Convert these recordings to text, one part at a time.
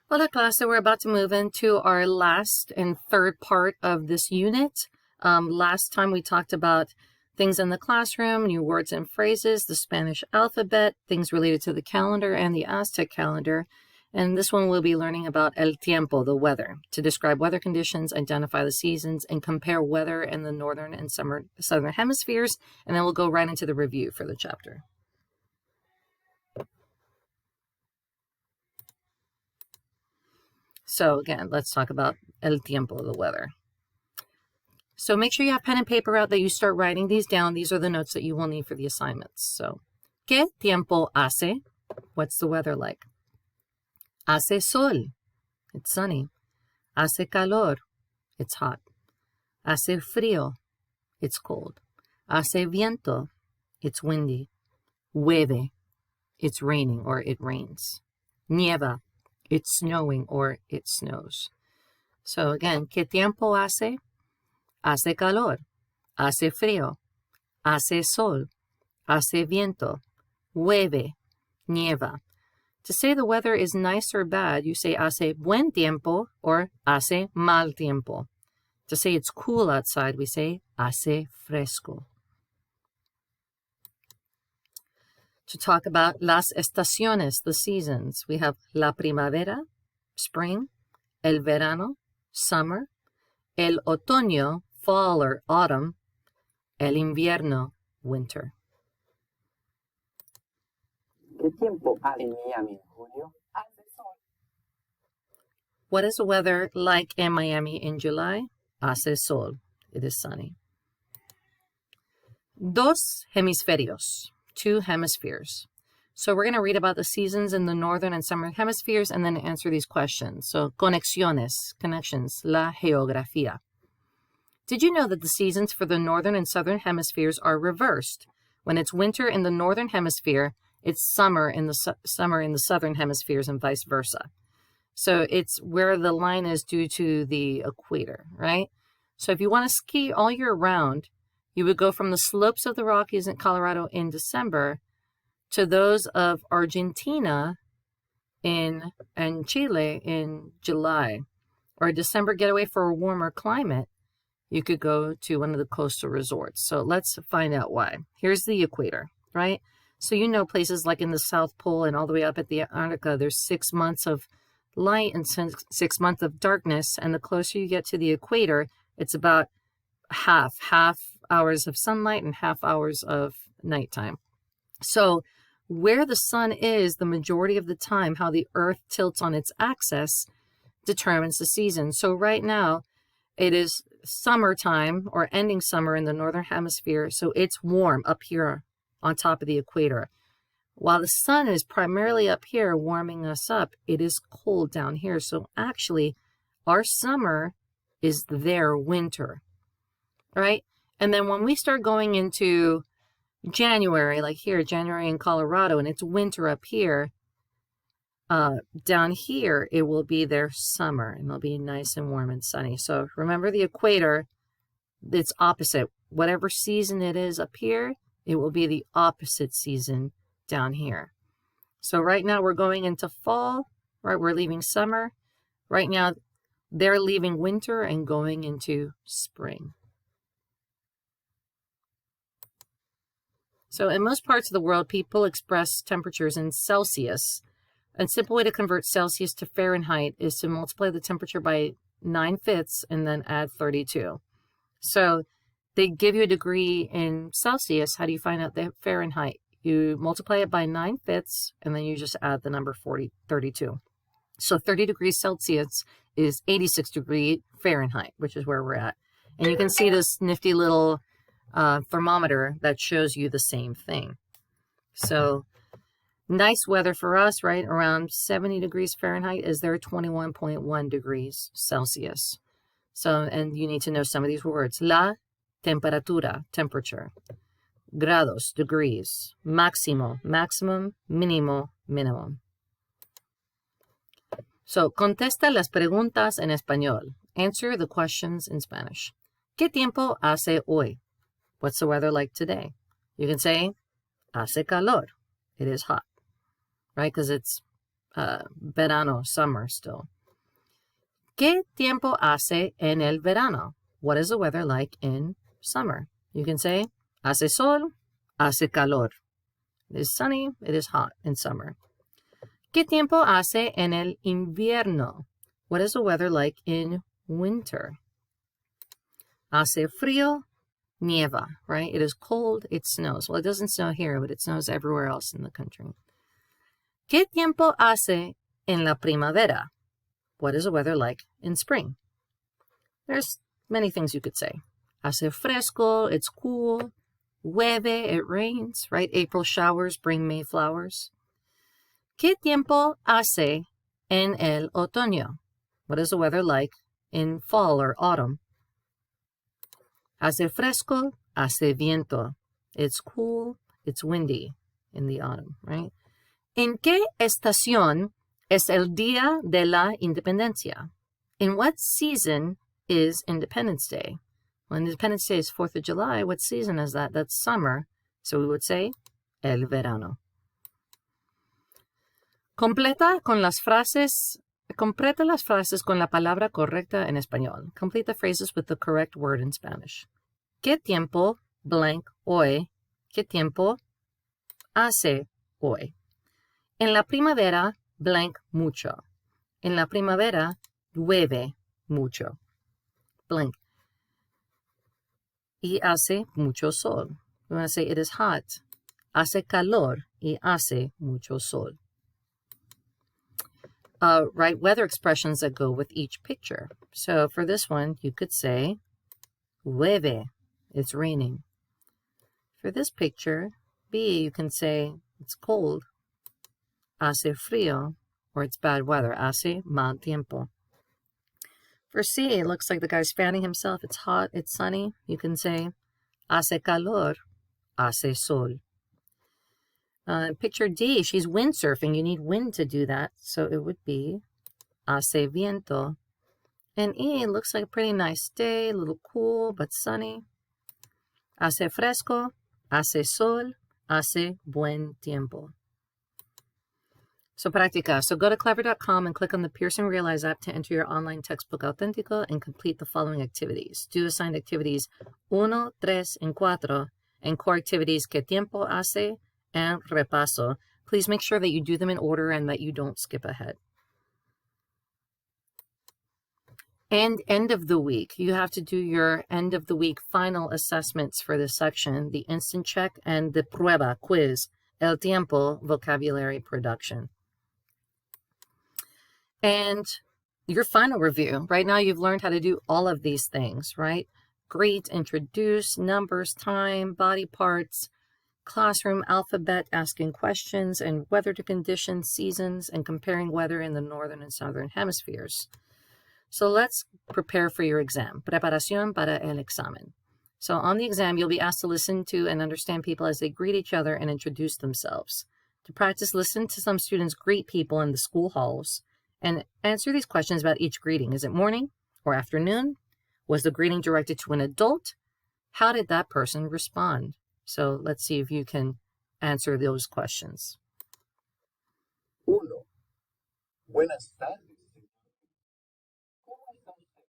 Hola clase, we're about to move into our last and third part of this unit. Last time we talked about things in the classroom, new words and phrases, the Spanish alphabet, things related to the calendar and the Aztec calendar. And this one we'll be learning about el tiempo, the weather, to describe weather conditions, identify the seasons, and compare weather in the northern and southern hemispheres. And then we'll go right into the review for the chapter. So again, let's talk about el tiempo, the weather. So make sure you have pen and paper out, that you start writing these down. These are the notes that you will need for the assignments. So, ¿qué tiempo hace? What's the weather like? Hace sol. It's sunny. Hace calor. It's hot. Hace frío. It's cold. Hace viento. It's windy. Llueve. It's raining or it rains. Nieva. It's snowing or it snows. So again, ¿qué tiempo hace? Hace calor. Hace frío. Hace sol. Hace viento. Llueve. Nieva. To say the weather is nice or bad, you say hace buen tiempo or hace mal tiempo. To say it's cool outside, we say hace fresco. To talk about las estaciones, the seasons, we have la primavera, spring, el verano, summer, el otoño, fall or autumn, el invierno, winter. ¿Qué tiempo hace en Miami en julio? Hace sol. What is the weather like in Miami in July? Hace sol. It is sunny. Dos hemisferios. Two hemispheres. So we're going to read about the seasons in the northern and southern hemispheres and then answer these questions. So, conexiones, connections, la geografía. Did you know that the seasons for the northern and southern hemispheres are reversed? When it's winter in the northern hemisphere, it's summer in the southern hemispheres and vice versa. So it's where the line is due to the equator, right? So if you want to ski all year round, you would go from the slopes of the Rockies in Colorado in December to those of Argentina and Chile in July. Or a December getaway for a warmer climate, you could go to one of the coastal resorts. So let's find out why. Here's the equator, right? So you know places like in the South Pole and all the way up at the Antarctica, there's 6 months of light and 6 months of darkness. And the closer you get to the equator, it's about half hours of sunlight and half hours of nighttime. So where the sun is the majority of the time, how the earth tilts on its axis determines the season. So right now it is summertime or ending summer in the northern hemisphere. So it's warm up here on top of the equator. While the sun is primarily up here warming us up, it is cold down here. So actually our summer is their winter, right? And then when we start going into January, like here, January in Colorado, and it's winter up here, down here, it will be their summer, and it'll be nice and warm and sunny. So remember the equator, it's opposite. Whatever season it is up here, it will be the opposite season down here. So right now we're going into fall, right? We're leaving summer. Right now, they're leaving winter and going into spring. So in most parts of the world, people express temperatures in Celsius. A simple way to convert Celsius to Fahrenheit is to multiply the temperature by 9/5 and then add 32. So they give you a degree in Celsius. How do you find out the Fahrenheit? You multiply it by 9/5 and then you just add the number 32. So 30 degrees Celsius is 86 degrees Fahrenheit, which is where we're at. And you can see this nifty little thermometer that shows you the same thing. So nice weather for us, right? Around 70 degrees Fahrenheit is there 21.1 degrees Celsius. So, and you need to know some of these words. La temperatura, temperature. Grados, degrees. Máximo, maximum. Mínimo, minimum. So, contesta las preguntas en español. Answer the questions in Spanish. ¿Qué tiempo hace hoy? What's the weather like today? You can say, hace calor. It is hot, right? Because it's verano, summer still. ¿Qué tiempo hace en el verano? What is the weather like in summer? You can say, hace sol, hace calor. It is sunny, it is hot in summer. ¿Qué tiempo hace en el invierno? What is the weather like in winter? Hace frío, nieva, right? It is cold, it snows. Well, it doesn't snow here, but it snows everywhere else in the country. ¿Qué tiempo hace en la primavera? What is the weather like in spring? There's many things you could say. Hace fresco, it's cool. Llueve, it rains, right? April showers bring May flowers. ¿Qué tiempo hace en el otoño? What is the weather like in fall or autumn? Hace fresco, hace viento. It's cool, it's windy in the autumn, right? ¿En qué estación es el Día de la Independencia? In what season is Independence Day? Well, Independence Day is 4th of July. What season is that? That's summer. So we would say el verano. Completa las frases con la palabra correcta en español. Complete the phrases with the correct word in Spanish. ¿Qué tiempo blank hoy? ¿Qué tiempo hace hoy? En la primavera blank mucho. En la primavera llueve mucho. Blank. Y hace mucho sol. We want to say it is hot. Hace calor y hace mucho sol. Write weather expressions that go with each picture. So for this one, you could say, llueve, it's raining. For this picture, B, you can say, it's cold. Hace frío, or it's bad weather. Hace mal tiempo. For C, it looks like the guy's fanning himself. It's hot, it's sunny. You can say, hace calor, hace sol. Picture D, she's windsurfing. You need wind to do that. So it would be hace viento. And E looks like a pretty nice day, a little cool but sunny. Hace fresco, hace sol, hace buen tiempo. So practica. So go to clever.com and click on the Pearson Realize app to enter your online textbook Auténtico and complete the following activities. Do assigned activities 1, 3, and 4, and core activities ¿Qué tiempo hace? And repaso. Please make sure that you do them in order and that you don't skip ahead. And end of the week. You have to do your end of the week final assessments for this section, the instant check and the prueba, quiz, el tiempo, vocabulary production. And your final review. Right now you've learned how to do all of these things, right? Greet, introduce, numbers, time, body parts, classroom alphabet, asking questions, and weather to conditions, seasons, and comparing weather in the northern and southern hemispheres. So let's prepare for your exam. Preparación para el examen. So on the exam, you'll be asked to listen to and understand people as they greet each other and introduce themselves. To practice, listen to some students greet people in the school halls and answer these questions about each greeting. Is it morning or afternoon? Was the greeting directed to an adult? How did that person respond? So let's see if you can answer those questions. 1. Buenas tardes, señor. ¿Cómo está usted?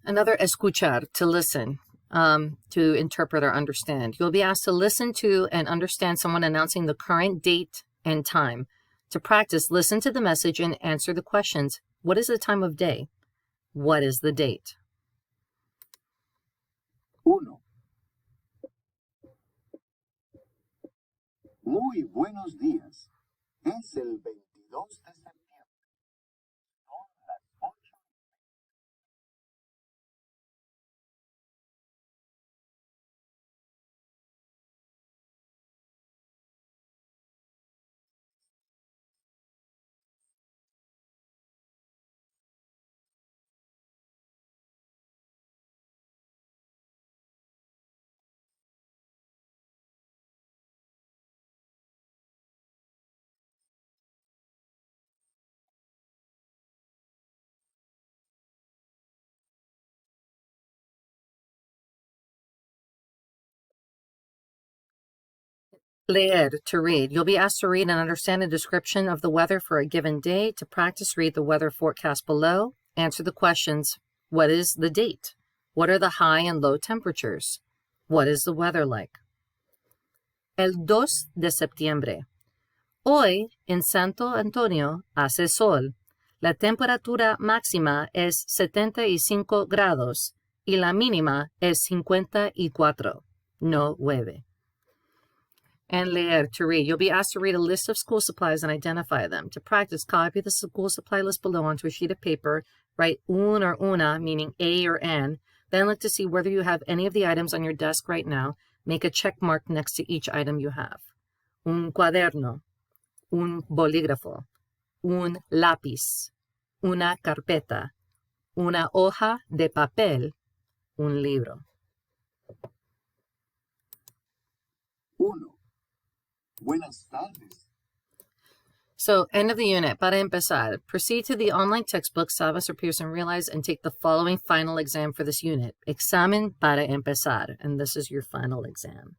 Another escuchar, to listen, to interpret or understand. You'll be asked to listen to and understand someone announcing the current date and time. To practice, listen to the message and answer the questions. What is the time of day? What is the date? 1. Muy buenos días. Es el 22 de septiembre. Son las 8. Leer, to read. You'll be asked to read and understand a description of the weather for a given day. To practice, read the weather forecast below. Answer the questions. What is the date? What are the high and low temperatures? What is the weather like? El 2 de septiembre. Hoy, en Santo Antonio, hace sol. La temperatura máxima es 75 grados y la mínima es 54. No llueve. And leer, to read. You'll be asked to read a list of school supplies and identify them. To practice, copy the school supply list below onto a sheet of paper. Write un or una, meaning A or N. Then look to see whether you have any of the items on your desk right now. Make a check mark next to each item you have. Un cuaderno, un bolígrafo, un lápiz, una carpeta, una hoja de papel, un libro. 1. Buenas tardes. So, end of the unit. Para empezar, proceed to the online textbook, Savas or Pearson Realize, and take the following final exam for this unit. Examen para empezar. And this is your final exam.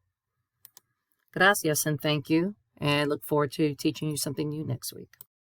Gracias and thank you. And look forward to teaching you something new next week.